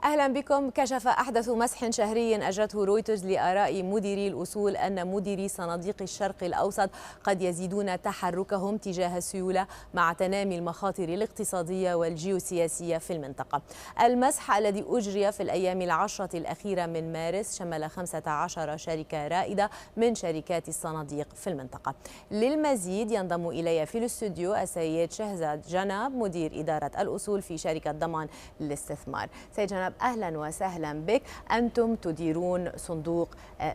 أهلا بكم. كشف أحدث مسح شهري أجرته رويترز لآراء مديري الأصول أن مديري صناديق الشرق الأوسط قد يزيدون تحركهم تجاه السيولة مع تنامي المخاطر الاقتصادية والجيوسياسية في المنطقة. المسح الذي أجري في الأيام العشرة الأخيرة من مارس شمل 15 شركة رائدة من شركات الصناديق في المنطقة. للمزيد ينضم إلي في الاستوديو السيد شهزاد جناب مدير إدارة الأصول في شركة ضمان للاستثمار. سيد جناب أهلا وسهلا بك. أنتم تديرون صندوق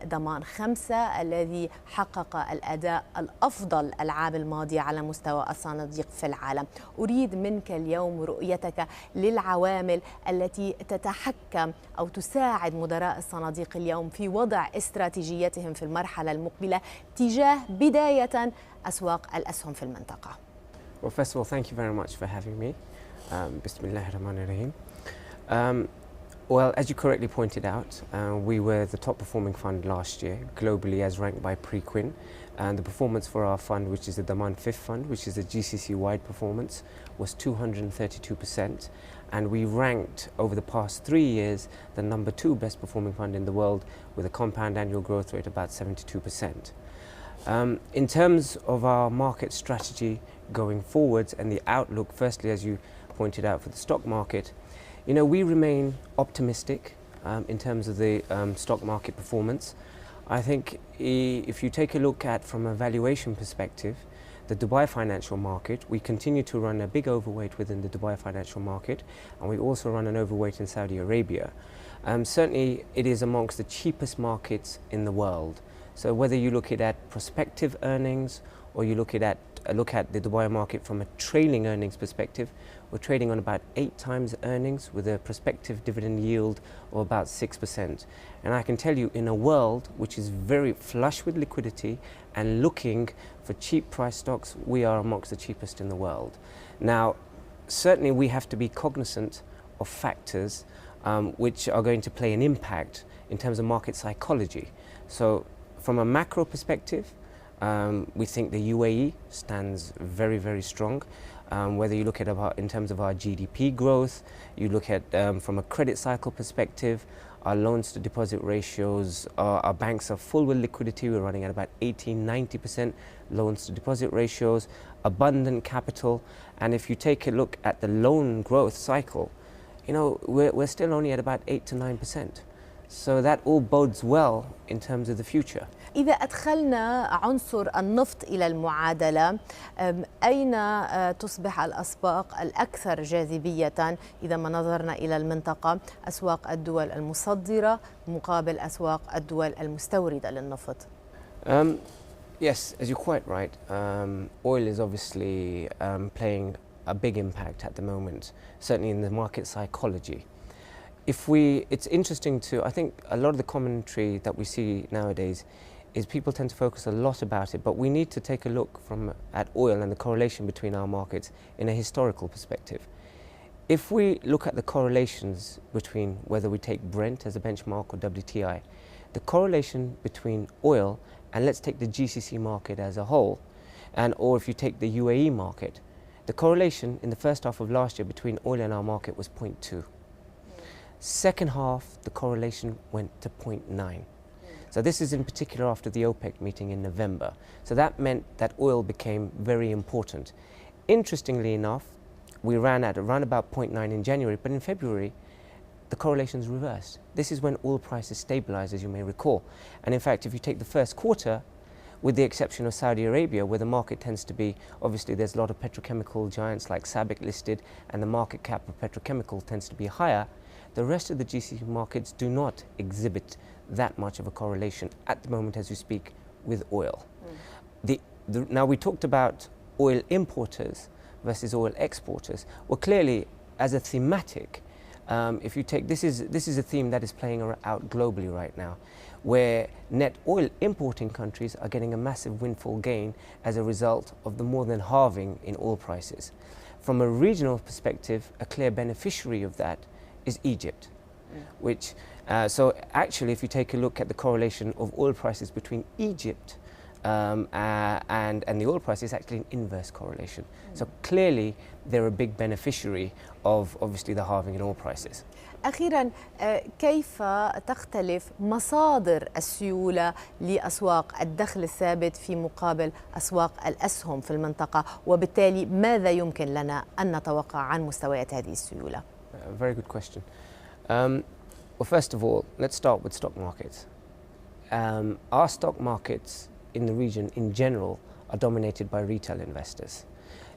ضمان 5 الذي حقق الأداء الأفضل العام الماضي على مستوى الصناديق في العالم. أريد منك اليوم رؤيتك للعوامل التي تتحكم أو تساعد مدراء الصناديق اليوم في وضع استراتيجيتهم في المرحلة المقبلة تجاه بداية أسواق الأسهم في المنطقة. Well, first of all, thank you very much for having me. Bismillahirrahmanirrahim. Well, as you correctly pointed out, we were the top performing fund last year, globally as ranked by Preqin. And the performance for our fund, which is the Daman 5th fund, which is a GCC-wide performance, was 232%. And we ranked over the past 3 years the number 2 best performing fund in the world with a compound annual growth rate of about 72%. In terms of our market strategy going forwards and the outlook, firstly, as you pointed out, for the stock market, you know, we remain optimistic in terms of the stock market performance. I think if you take a look at from a valuation perspective, the Dubai financial market, we continue to run a big overweight within the Dubai financial market, and we also run an overweight in Saudi Arabia. Certainly it is amongst the cheapest markets in the world. So whether you look at prospective earnings or you look at the Dubai market from a trailing earnings perspective, we're trading on about 8 times earnings with a prospective dividend yield of about 6%. And I can tell you, in a world which is very flush with liquidity and looking for cheap price stocks, we are amongst the cheapest in the world. Now, certainly we have to be cognizant of factors which are going to play an impact in terms of market psychology. So from a macro perspective, we think the UAE stands very, very strong. Whether you look at in terms of our GDP growth, you look at from a credit cycle perspective, our loans to deposit ratios, our banks are full with liquidity. We're running at about 18–90% loans to deposit ratios, abundant capital. And if you take a look at the loan growth cycle, you know, we're still only at about 8 to 9%. So that all bodes well in terms of the future. إذا أدخلنا عنصر النفط إلى المعادلة، أين تصبح الأسواق الأكثر جاذبية إذا ما نظرنا إلى المنطقة؟ أسواق الدول المصدرة مقابل أسواق الدول المستوردة للنفط. Yes, as you're quite right. Oil is obviously playing a big impact at the moment, certainly in the market psychology. It's interesting I think a lot of the commentary that we see nowadays is people tend to focus a lot about it, but we need to take a look at oil and the correlation between our markets in a historical perspective. If we look at the correlations between whether we take Brent as a benchmark or WTI, the correlation between oil and let's take the GCC market as a whole, or if you take the UAE market, the correlation in the first half of last year between oil and our market was 0.2. Second half, the correlation went to 0.9. So this is in particular after the OPEC meeting in November. So that meant that oil became very important. Interestingly enough, we ran at around about 0.9 in January, but in February, the correlation's reversed. This is when oil prices stabilized, as you may recall. And in fact, if you take the first quarter, with the exception of Saudi Arabia, where the market tends to be, obviously there's a lot of petrochemical giants like SABIC listed, and the market cap of petrochemical tends to be higher, the rest of the GCC markets do not exhibit that much of a correlation at the moment as we speak with oil. Now we talked about oil importers versus oil exporters. Well, clearly as a thematic, if you take, this is a theme that is playing out globally right now, where net oil importing countries are getting a massive windfall gain as a result of the more than halving in oil prices. From a regional perspective, a clear beneficiary of that is Egypt, which, so actually if you take a look at the correlation of oil prices between Egypt and the oil price, is actually an inverse correlation. So clearly they're a big beneficiary of obviously the halving in oil prices. أخيراً، كيف تختلف مصادر السيولة لأسواق الدخل الثابت في مقابل أسواق الأسهم في المنطقة، وبالتالي ماذا يمكن لنا أن نتوقع عن مستويات هذه السيولة؟ Very good question. Well, first of all, let's start with stock markets. Our stock markets in the region in general are dominated by retail investors.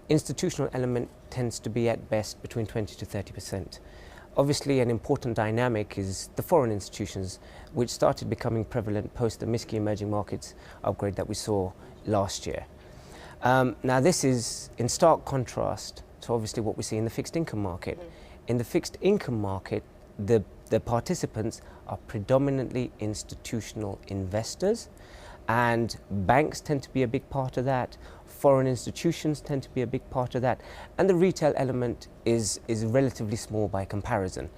Institutional element tends to be at best between 20 to 30%. Obviously, an important dynamic is the foreign institutions, which started becoming prevalent post the MSCI emerging markets upgrade that we saw last year. Now, this is in stark contrast to obviously what we see in the fixed income market. In the fixed income market, the participants are predominantly institutional investors, and banks tend to be a big part of that. Foreign institutions tend to be a big part of that, and the retail element is relatively small by comparison.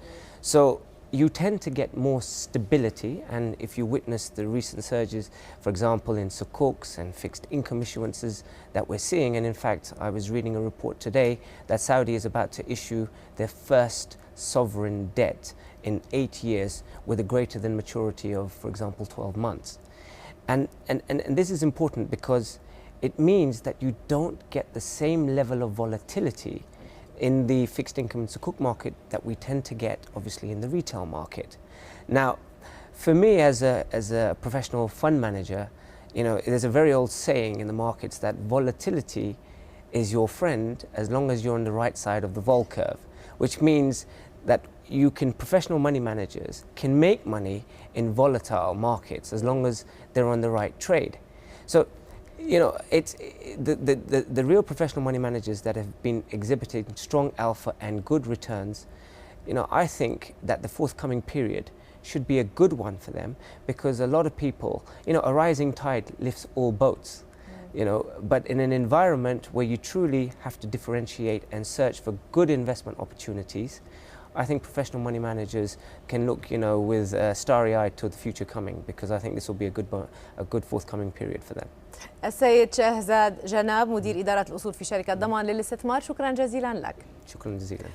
So you tend to get more stability, and if you witness the recent surges, for example, in sukuks and fixed income issuances that we're seeing, and in fact, I was reading a report today that Saudi is about to issue their first sovereign debt in 8 years with a greater than maturity of, for example, 12 months. And this is important because it means that you don't get the same level of volatility in the fixed income and sukuk market that we tend to get obviously in the retail market. Now, for me as a professional fund manager, you know, there's a very old saying in the markets that volatility is your friend as long as you're on the right side of the vol curve, which means that professional money managers can make money in volatile markets as long as they're on the right trade. So, you know, it's the real professional money managers that have been exhibiting strong alpha and good returns. You know, I think that the forthcoming period should be a good one for them, because a lot of people, you know, a rising tide lifts all boats. You know, but in an environment where you truly have to differentiate and search for good investment opportunities, I think professional money managers can look, you know, with starry-eyed to the future coming, because I think this will be a good forthcoming period for them. السيد شاهزاد جناب، مدير إدارة الأصول في شركة ضمان للاستثمار، شكرا جزيلا لك. شكرا جزيلا.